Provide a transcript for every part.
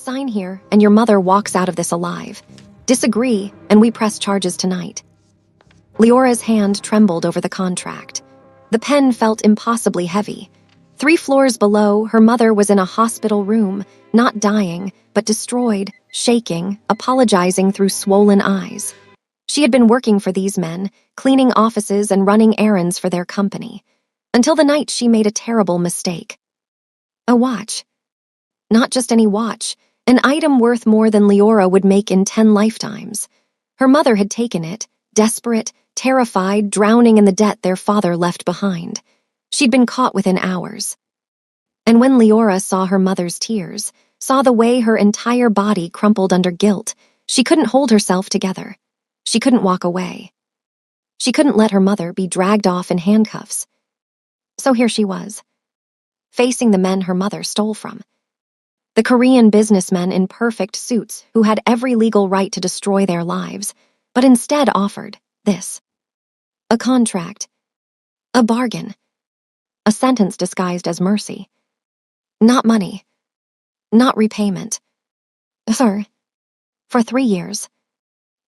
Sign here, and your mother walks out of this alive. Disagree, and we press charges tonight. Leora's hand trembled over the contract. The pen felt impossibly heavy. 3 floors below, her mother was in a hospital room, not dying, but destroyed, shaking, apologizing through swollen eyes. She had been working for these men, cleaning offices and running errands for their company, until the night she made a terrible mistake. A watch. Not just any watch, an item worth more than Leora would make in 10 lifetimes. Her mother had taken it, desperate, terrified, drowning in the debt their father left behind. She'd been caught within hours. And when Leora saw her mother's tears, saw the way her entire body crumpled under guilt, she couldn't hold herself together. She couldn't walk away. She couldn't let her mother be dragged off in handcuffs. So here she was, facing the men her mother stole from. The Korean businessmen in perfect suits who had every legal right to destroy their lives, but instead offered this. A contract. A bargain. A sentence disguised as mercy. Not money. Not repayment. Sir, for 3 years.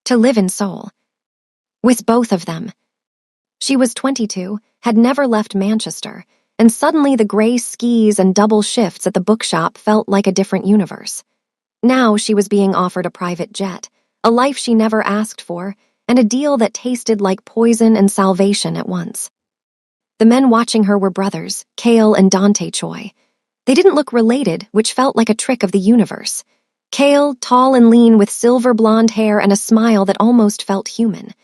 To live in Seoul. With both of them. She was 22, had never left Manchester, and suddenly the gray skis and double shifts at the bookshop felt like a different universe. Now she was being offered a private jet, a life she never asked for, and a deal that tasted like poison and salvation at once. The men watching her were brothers, Kale and Dante Choi. They didn't look related, which felt like a trick of the universe. Kale, tall and lean with silver blonde hair and a smile that almost felt human.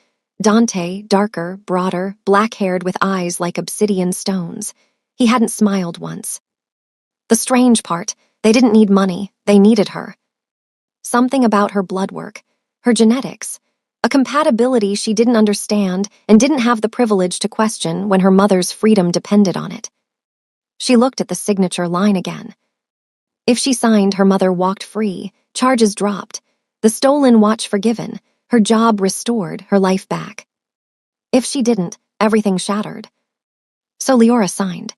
Dante, darker, broader, black-haired with eyes like obsidian stones. He hadn't smiled once. The strange part, they didn't need money, they needed her. Something about her blood work, her genetics, a compatibility she didn't understand and didn't have the privilege to question when her mother's freedom depended on it. She looked at the signature line again. If she signed, her mother walked free, charges dropped, the stolen watch forgiven, her job restored, her life back. If she didn't, everything shattered. So Leora signed.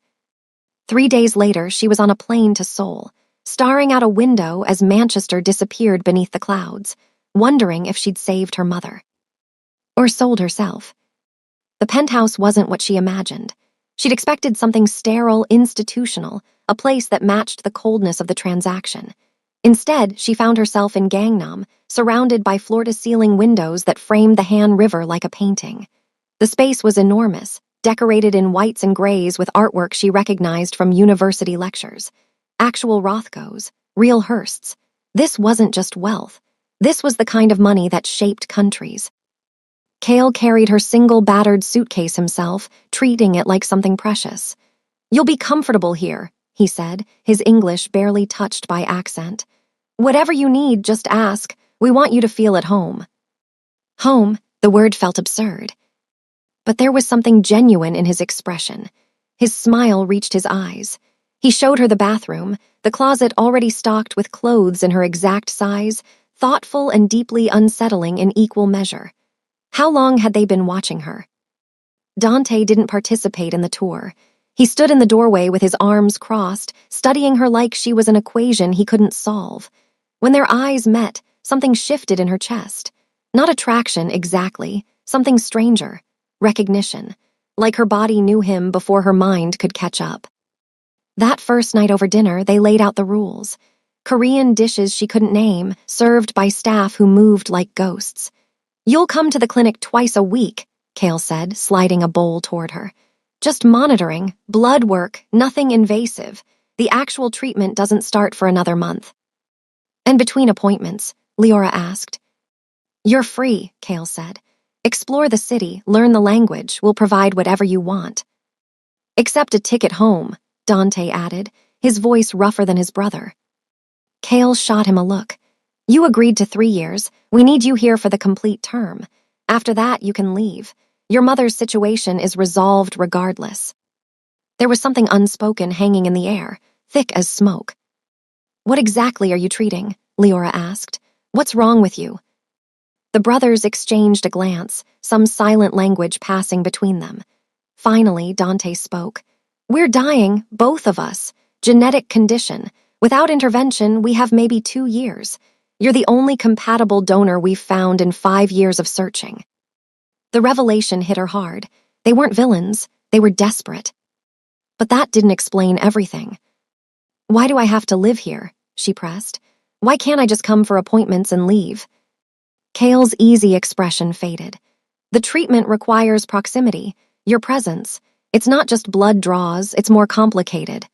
3 days later, she was on a plane to Seoul, staring out a window as Manchester disappeared beneath the clouds, wondering if she'd saved her mother. Or sold herself. The penthouse wasn't what she imagined. She'd expected something sterile, institutional, a place that matched the coldness of the transaction. Instead, she found herself in Gangnam, surrounded by floor-to-ceiling windows that framed the Han River like a painting. The space was enormous, decorated in whites and grays with artwork she recognized from university lectures. Actual Rothkos, real Hearsts. This wasn't just wealth. This was the kind of money that shaped countries. Kale carried her single battered suitcase himself, treating it like something precious. "You'll be comfortable here," he said, his English barely touched by accent. "Whatever you need, just ask. We want you to feel at home." Home, the word felt absurd. But there was something genuine in his expression. His smile reached his eyes. He showed her the bathroom, the closet already stocked with clothes in her exact size, thoughtful and deeply unsettling in equal measure. How long had they been watching her? Dante didn't participate in the tour. He stood in the doorway with his arms crossed, studying her like she was an equation he couldn't solve. When their eyes met, something shifted in her chest. Not attraction, exactly, something stranger. Recognition, like her body knew him before her mind could catch up. That first night over dinner, they laid out the rules. Korean dishes she couldn't name, served by staff who moved like ghosts. "You'll come to the clinic twice a week," Kale said, sliding a bowl toward her. "Just monitoring, blood work, nothing invasive. The actual treatment doesn't start for another month." "And between appointments?" Leora asked. "You're free," Kale said. "Explore the city, learn the language, we'll provide whatever you want." "Except a ticket home," Dante added, his voice rougher than his brother. Kale shot him a look. "You agreed to 3 years. We need you here for the complete term. After that, you can leave. Your mother's situation is resolved regardless." There was something unspoken hanging in the air, thick as smoke. "What exactly are you treating?" Leora asked. "What's wrong with you?" The brothers exchanged a glance, some silent language passing between them. Finally, Dante spoke. "We're dying, both of us. Genetic condition. Without intervention, we have maybe 2 years. You're the only compatible donor we've found in 5 years of searching." The revelation hit her hard. They weren't villains, they were desperate. But that didn't explain everything. "Why do I have to live here?" she pressed. "Why can't I just come for appointments and leave?" Kale's easy expression faded. "The treatment requires proximity, your presence. It's not just blood draws, it's more complicated."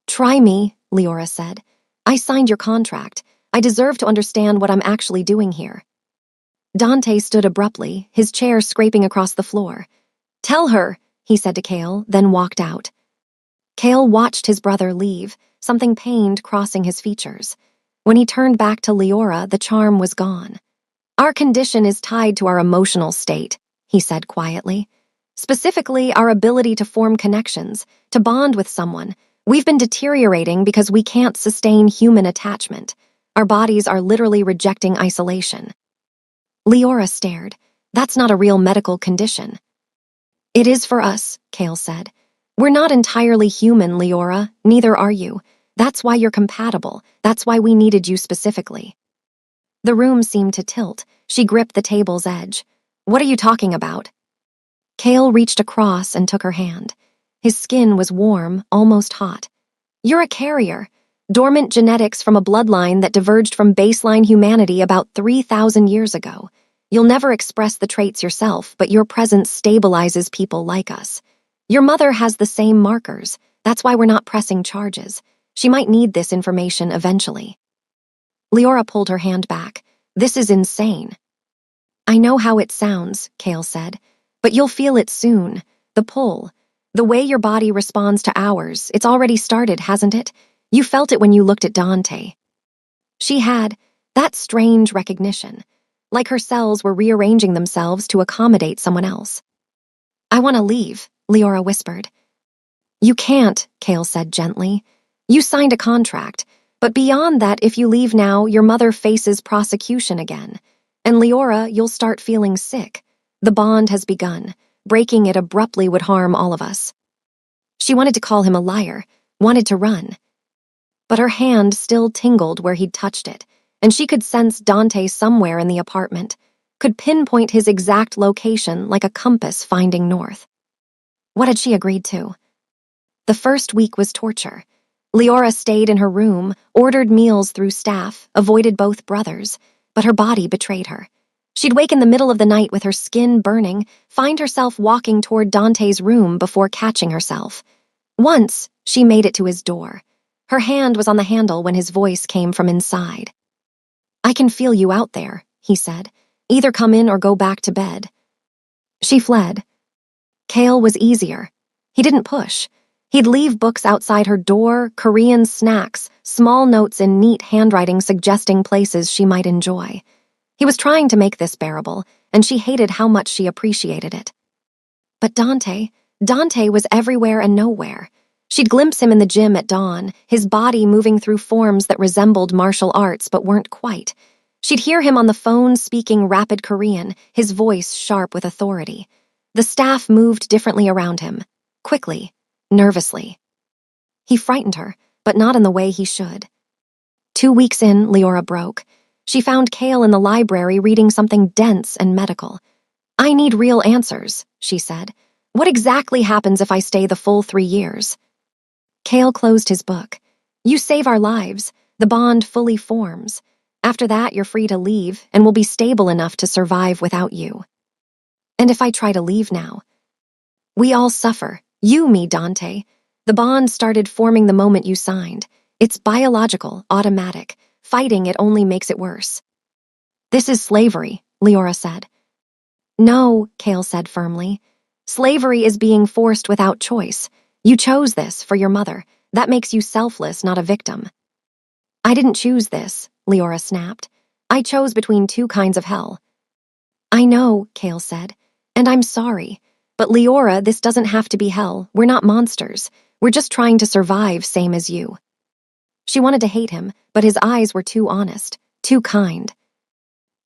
"Try me," Leora said. "I signed your contract. I deserve to understand what I'm actually doing here." Dante stood abruptly, his chair scraping across the floor. "Tell her," he said to Kale, then walked out. Kale watched his brother leave, something pained crossing his features. When he turned back to Leora, the charm was gone. "Our condition is tied to our emotional state," he said quietly. "Specifically, our ability to form connections, to bond with someone. We've been deteriorating because we can't sustain human attachment. Our bodies are literally rejecting isolation." Leora stared. "That's not a real medical condition." "It is for us," Kale said. "We're not entirely human, Leora. Neither are you. That's why you're compatible. That's why we needed you specifically." The room seemed to tilt. She gripped the table's edge. "What are you talking about?" Kale reached across and took her hand. His skin was warm, almost hot. "You're a carrier. Dormant genetics from a bloodline that diverged from baseline humanity about 3,000 years ago. You'll never express the traits yourself, but your presence stabilizes people like us. Your mother has the same markers. That's why we're not pressing charges. She might need this information eventually." Leora pulled her hand back. "This is insane." "I know how it sounds," Kale said, "but you'll feel it soon. The pull. The way your body responds to ours, it's already started, hasn't it? You felt it when you looked at Dante." She had, that strange recognition, like her cells were rearranging themselves to accommodate someone else. "I want to leave," Leora whispered. "You can't," Kale said gently. "You signed a contract, but beyond that, if you leave now, your mother faces prosecution again. And Leora, you'll start feeling sick. The bond has begun. Breaking it abruptly would harm all of us." She wanted to call him a liar, wanted to run. But her hand still tingled where he'd touched it, and she could sense Dante somewhere in the apartment, could pinpoint his exact location like a compass finding north. What had she agreed to? The first week was torture. Leora stayed in her room, ordered meals through staff, avoided both brothers, but her body betrayed her. She'd wake in the middle of the night with her skin burning, find herself walking toward Dante's room before catching herself. Once, she made it to his door. Her hand was on the handle when his voice came from inside. "I can feel you out there," he said. "Either come in or go back to bed." She fled. Kale was easier. He didn't push. He'd leave books outside her door, Korean snacks, small notes in neat handwriting suggesting places she might enjoy. He was trying to make this bearable, and she hated how much she appreciated it. But Dante was everywhere and nowhere. She'd glimpse him in the gym at dawn, his body moving through forms that resembled martial arts but weren't quite. She'd hear him on the phone speaking rapid Korean, his voice sharp with authority. The staff moved differently around him, quickly, nervously. He frightened her, but not in the way he should. 2 weeks in, Leora broke. She found Kale in the library reading something dense and medical. "I need real answers," she said. "What exactly happens if I stay the full 3 years?" Kale closed his book. "You save our lives. The bond fully forms. After that, you're free to leave, and we'll be stable enough to survive without you." "And if I try to leave now?" "We all suffer. You, me, Dante. The bond started forming the moment you signed. It's biological, automatic. Fighting it only makes it worse." "This is slavery," Leora said. "No," Kale said firmly. "Slavery is being forced without choice. You chose this for your mother. That makes you selfless, not a victim." "I didn't choose this," Leora snapped. "I chose between 2 kinds of hell." "I know," Kale said, "and I'm sorry. But Leora, this doesn't have to be hell. We're not monsters. We're just trying to survive, same as you." She wanted to hate him, but his eyes were too honest, too kind.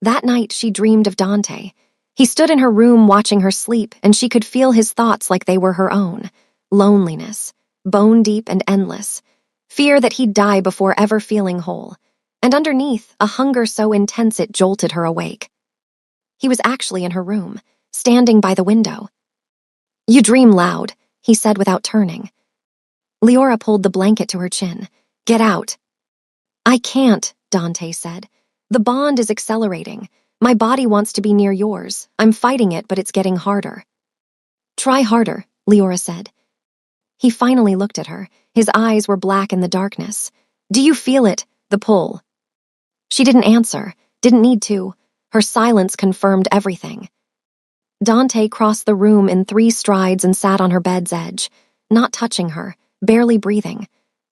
That night, she dreamed of Dante. He stood in her room watching her sleep, and she could feel his thoughts like they were her own. Loneliness, bone deep and endless. fear that he'd die before ever feeling whole, and underneath, a hunger so intense it jolted her awake. He was actually in her room, standing by the window. "You dream loud," he said without turning. Leora pulled the blanket to her chin. "Get out." "I can't," Dante said. "The bond is accelerating. My body wants to be near yours. I'm fighting it, but it's getting harder." "Try harder," Leora said. He finally looked at her. His eyes were black in the darkness. "Do you feel it, the pull?" She didn't answer, didn't need to. Her silence confirmed everything. Dante crossed the room in 3 strides and sat on her bed's edge, not touching her, barely breathing.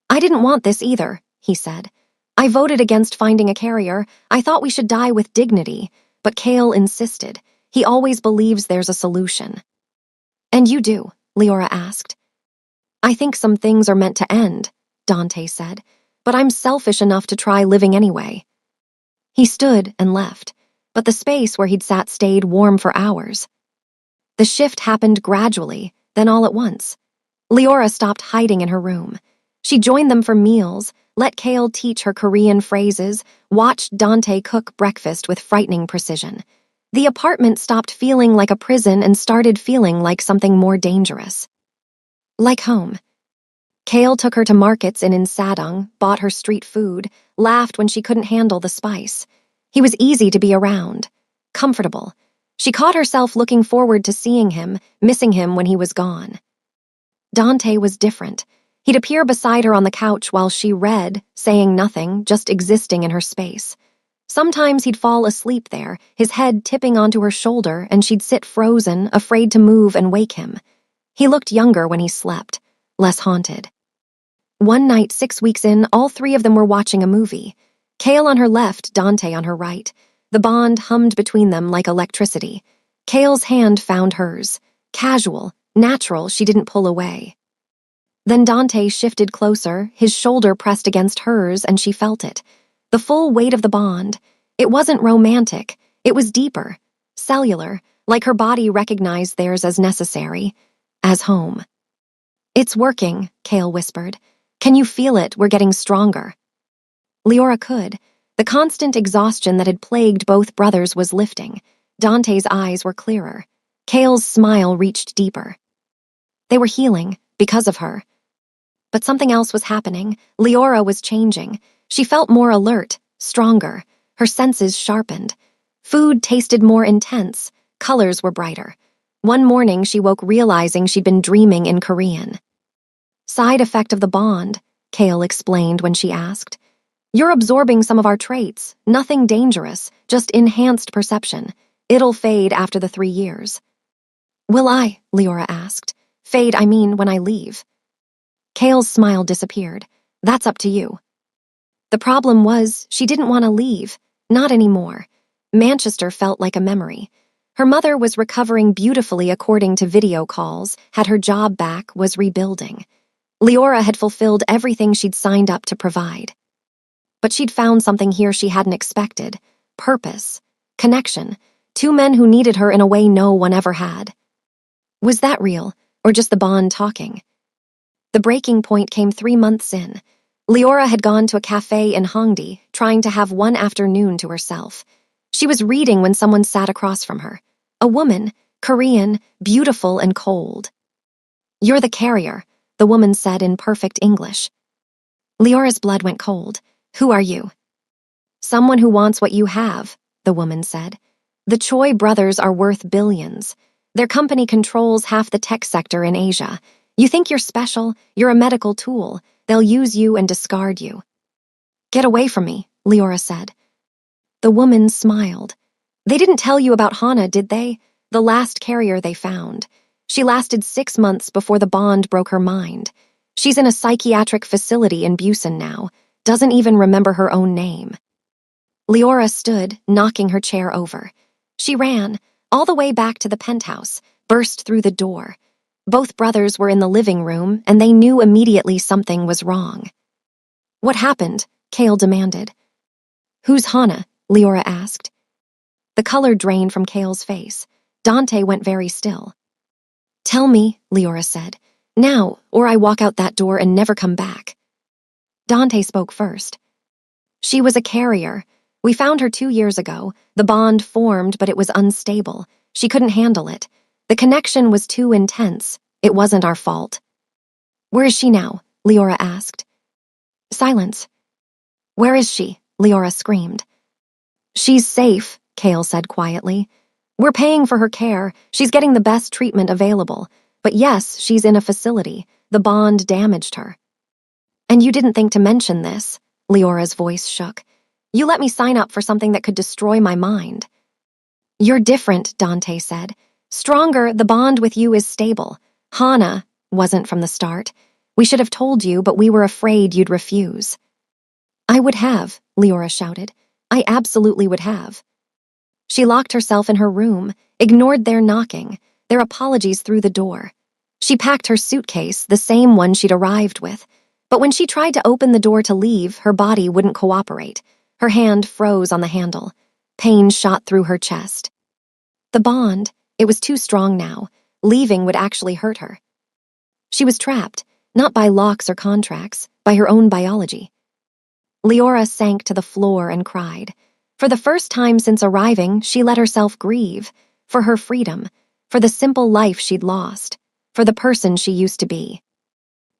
"I didn't want this either," he said. "I voted against finding a carrier. I thought we should die with dignity, but Cale insisted. He always believes there's a solution." "And you do?" Leora asked. "I think some things are meant to end," Dante said, "but I'm selfish enough to try living anyway." He stood and left, but the space where he'd sat stayed warm for hours. The shift happened gradually, then all at once. Leora stopped hiding in her room. She joined them for meals, let Cale teach her Korean phrases, watched Dante cook breakfast with frightening precision. The apartment stopped feeling like a prison and started feeling like something more dangerous. Like home. Cale took her to markets in Sadong, bought her street food, laughed when she couldn't handle the spice. He was easy to be around, comfortable. She caught herself looking forward to seeing him, missing him when he was gone. Dante was different. He'd appear beside her on the couch while she read, saying nothing, just existing in her space. Sometimes he'd fall asleep there, his head tipping onto her shoulder, and she'd sit frozen, afraid to move and wake him. He looked younger when he slept, less haunted. One night, 6 weeks in, all 3 of them were watching a movie. Cale on her left, Dante on her right. The bond hummed between them like electricity. Cale's hand found hers. Casual, natural, she didn't pull away. Then Dante shifted closer, his shoulder pressed against hers, and she felt it. The full weight of the bond. It wasn't romantic. It was deeper, cellular, like her body recognized theirs as necessary, as home. "It's working," Cale whispered. "Can you feel it? We're getting stronger." Leora could. The constant exhaustion that had plagued both brothers was lifting. Dante's eyes were clearer. Cale's smile reached deeper. They were healing, because of her. But something else was happening. Leora was changing. She felt more alert, stronger. Her senses sharpened. Food tasted more intense. Colors were brighter. One morning, she woke realizing she'd been dreaming in Korean. "Side effect of the bond," Cale explained when she asked. "You're absorbing some of our traits. Nothing dangerous, just enhanced perception. It'll fade after the 3 years." "Will I?" Leora asked. "Fade, I mean, when I leave." Cale's smile disappeared. "That's up to you." The problem was, she didn't want to leave. Not anymore. Manchester felt like a memory. Her mother was recovering beautifully according to video calls, had her job back, was rebuilding. Leora had fulfilled everything she'd signed up to provide. But she'd found something here she hadn't expected. Purpose. Connection. 2 men who needed her in a way no one ever had. Was that real, or just the bond talking? The breaking point came 3 months in. Leora had gone to a cafe in Hongdae, trying to have one afternoon to herself. She was reading when someone sat across from her. A woman, Korean, beautiful and cold. "You're the carrier," the woman said in perfect English. Leora's blood went cold. "Who are you?" "Someone who wants what you have," the woman said. "The Choi brothers are worth billions. Their company controls half the tech sector in Asia. You think you're special, you're a medical tool. They'll use you and discard you." "Get away from me," Leora said. The woman smiled. "They didn't tell you about Hana, did they? The last carrier they found. She lasted 6 months before the bond broke her mind. She's in a psychiatric facility in Busan now, doesn't even remember her own name." Leora stood, knocking her chair over. She ran, all the way back to the penthouse, burst through the door. Both brothers were in the living room, and they knew immediately something was wrong. "What happened?" Cale demanded. "Who's Hana?" Leora asked. The color drained from Cale's face. Dante went very still. "Tell me," Leora said. "Now, or I walk out that door and never come back." Dante spoke first. She was a carrier. We found her 2 years ago. The bond formed, but it was unstable. She couldn't handle it. The connection was too intense. It wasn't our fault. Where is she now? Leora asked. Silence. Where is she? Leora screamed. She's safe, Kale said quietly. We're paying for her care. She's getting the best treatment available. But yes, she's in a facility. The bond damaged her. And you didn't think to mention this? Leora's voice shook. You let me sign up for something that could destroy my mind. You're different, Dante said. Stronger, the bond with you is stable. Hana wasn't from the start. We should have told you, but we were afraid you'd refuse. I would have, Leora shouted. I absolutely would have. She locked herself in her room, ignored their knocking, their apologies through the door. She packed her suitcase, the same one she'd arrived with. But when she tried to open the door to leave, her body wouldn't cooperate. Her hand froze on the handle. Pain shot through her chest. The bond, it was too strong now. Leaving would actually hurt her. She was trapped, not by locks or contracts, by her own biology. Leora sank to the floor and cried. For the first time since arriving, she let herself grieve. For her freedom, for the simple life she'd lost, for the person she used to be.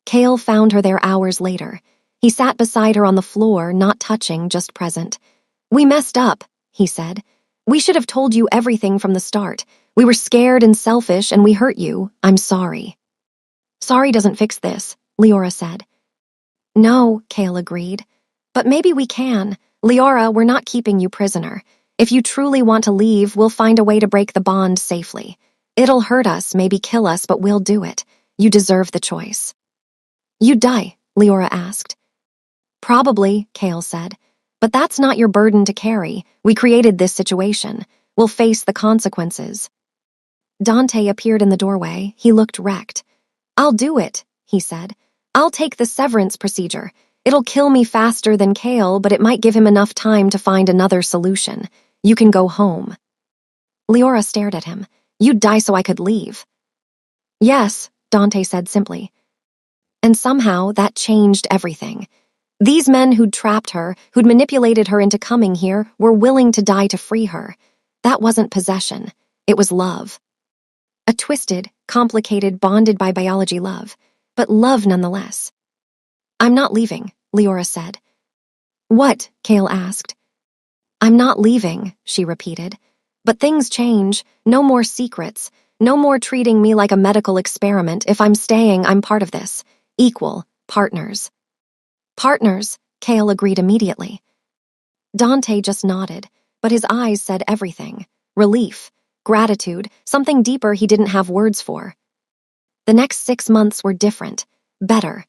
Kale found her there hours later. He sat beside her on the floor, not touching, just present. We messed up, he said. We should have told you everything from the start. We were scared and selfish and we hurt you. I'm sorry. Sorry doesn't fix this, Leora said. No, Kale agreed. But maybe we can. Leora, we're not keeping you prisoner. If you truly want to leave, we'll find a way to break the bond safely. It'll hurt us, maybe kill us, but we'll do it. You deserve the choice. You'd die, Leora asked. Probably, Kale said. But that's not your burden to carry. We created this situation. We'll face the consequences. Dante appeared in the doorway. He looked wrecked. I'll do it, he said. I'll take the severance procedure. It'll kill me faster than Kale, but it might give him enough time to find another solution. You can go home. Leora stared at him. You'd die so I could leave. Yes, Dante said simply. And somehow that changed everything. These men who'd trapped her, who'd manipulated her into coming here, were willing to die to free her. That wasn't possession. It was love. A twisted, complicated, bonded by biology love, but love nonetheless. I'm not leaving, Leora said. What? Kale asked. I'm not leaving, she repeated. But things change. No more secrets. No more treating me like a medical experiment. If I'm staying, I'm part of this. Equal. Partners. Partners, Kale agreed immediately. Dante just nodded, but his eyes said everything. Relief, gratitude, something deeper he didn't have words for. The next 6 months were different, better.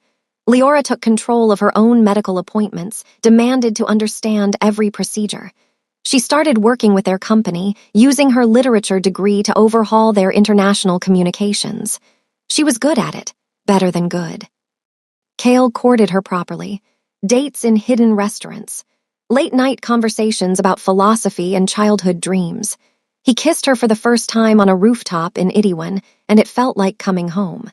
Leora took control of her own medical appointments, demanded to understand every procedure. She started working with their company, using her literature degree to overhaul their international communications. She was good at it, better than good. Kale courted her properly. Dates in hidden restaurants. Late-night conversations about philosophy and childhood dreams. He kissed her for the first time on a rooftop in Idiwan, and it felt like coming home.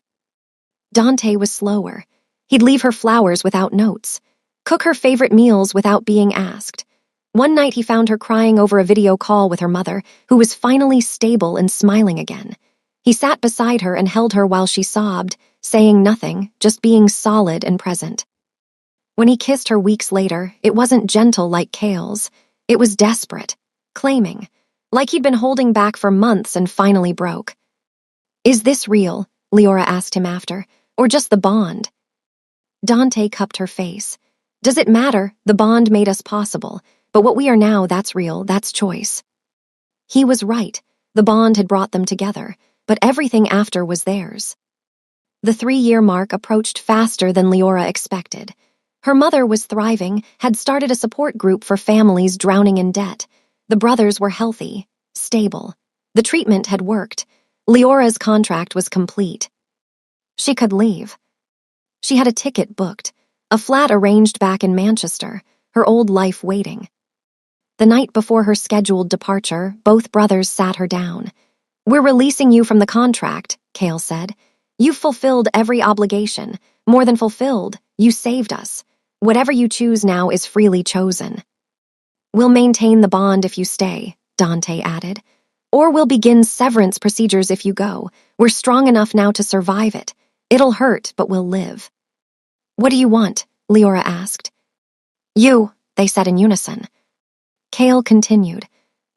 Dante was slower. He'd leave her flowers without notes. Cook her favorite meals without being asked. One night he found her crying over a video call with her mother, who was finally stable and smiling again. He sat beside her and held her while she sobbed, saying nothing, just being solid and present. When he kissed her weeks later, it wasn't gentle like Kale's. It was desperate, claiming, like he'd been holding back for months and finally broke. Is this real? Leora asked him after, or just the bond? Dante cupped her face. Does it matter? The bond made us possible, but what we are now, that's real, that's choice. He was right. The bond had brought them together, but everything after was theirs. The 3-year mark approached faster than Leora expected. Her mother was thriving, had started a support group for families drowning in debt. The brothers were healthy, stable. The treatment had worked. Leora's contract was complete. She could leave. She had a ticket booked, a flat arranged back in Manchester, her old life waiting. The night before her scheduled departure, both brothers sat her down. We're releasing you from the contract, Kale said. You've fulfilled every obligation. More than fulfilled, you saved us. Whatever you choose now is freely chosen. We'll maintain the bond if you stay, Dante added. Or we'll begin severance procedures if you go. We're strong enough now to survive it. It'll hurt, but we'll live. What do you want? Leora asked. You, they said in unison. Kale continued.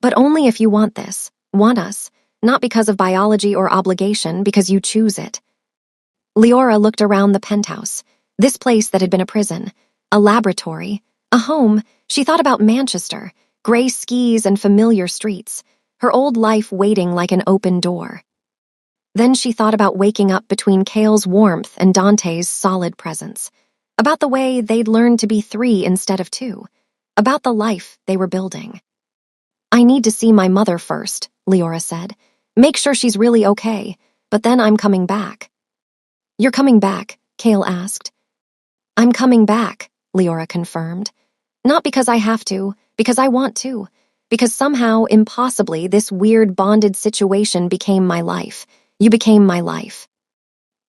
But only if you want this, want us, not because of biology or obligation, because you choose it. Leora looked around the penthouse, this place that had been a prison, a laboratory, a home. She thought about Manchester, gray skis and familiar streets, her old life waiting like an open door. Then she thought about waking up between Kale's warmth and Dante's solid presence, about the way they'd learned to be 3 instead of 2, about the life they were building. I need to see my mother first, Leora said. Make sure she's really okay, but then I'm coming back. You're coming back, Kale asked. I'm coming back, Leora confirmed. Not because I have to, because I want to, because somehow, impossibly, this weird bonded situation became my life. You became my life.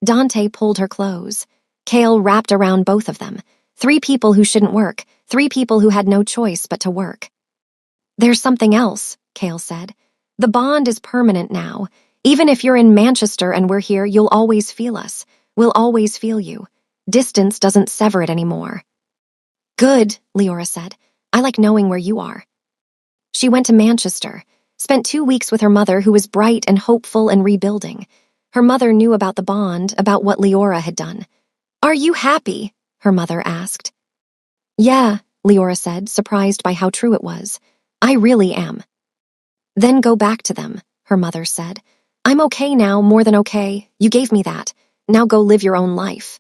Dante pulled her close. Kale wrapped around both of them. 3 people who shouldn't work, 3 people who had no choice but to work. There's something else, Kale said. The bond is permanent now. Even if you're in Manchester and we're here, you'll always feel us. We'll always feel you. Distance doesn't sever it anymore. Good, Leora said. I like knowing where you are. She went to Manchester, spent 2 weeks with her mother, who was bright and hopeful and rebuilding. Her mother knew about the bond, about what Leora had done. Are you happy? Her mother asked. Yeah, Leora said, surprised by how true it was. I really am. Then go back to them, her mother said. I'm okay now, more than okay. You gave me that. Now go live your own life.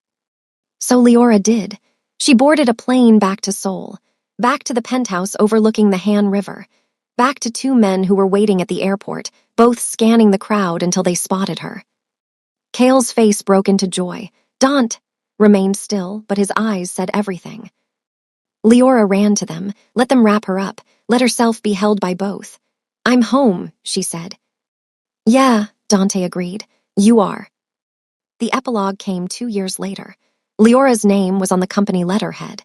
So Leora did. She boarded a plane back to Seoul, back to the penthouse overlooking the Han River, back to 2 men who were waiting at the airport, both scanning the crowd until they spotted her. Kale's face broke into joy. Dante remained still, but his eyes said everything. Leora ran to them, let them wrap her up, let herself be held by both. I'm home, she said. Yeah, Dante agreed. You are. The epilogue came 2 years later. Leora's name was on the company letterhead.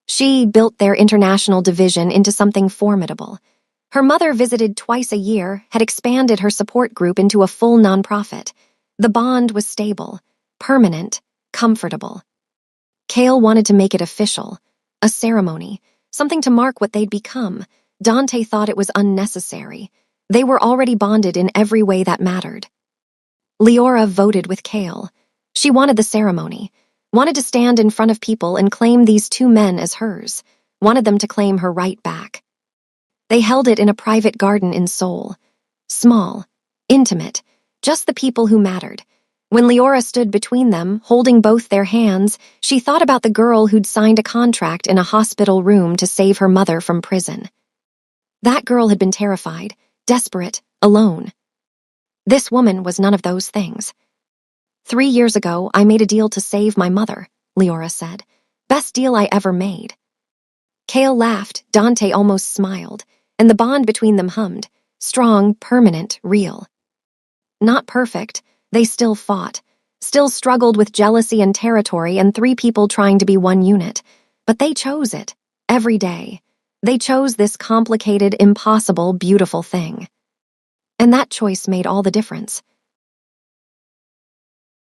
She built their international division into something formidable. Her mother visited twice a year, had expanded her support group into a full nonprofit. The bond was stable, permanent, comfortable. Kale wanted to make it official, a ceremony, something to mark what they'd become. Dante thought it was unnecessary. They were already bonded in every way that mattered. Leora voted with Kale. She wanted the ceremony, wanted to stand in front of people and claim these 2 men as hers, wanted them to claim her right back. They held it in a private garden in Seoul. Small, intimate, just the people who mattered. When Leora stood between them, holding both their hands, she thought about the girl who'd signed a contract in a hospital room to save her mother from prison. That girl had been terrified, desperate, alone. This woman was none of those things. 3 years ago, I made a deal to save my mother, Leora said. Best deal I ever made. Kale laughed, Dante almost smiled, and the bond between them hummed, strong, permanent, real. Not perfect, they still fought, still struggled with jealousy and territory and 3 people trying to be one unit, but they chose it, every day. They chose this complicated, impossible, beautiful thing. And that choice made all the difference.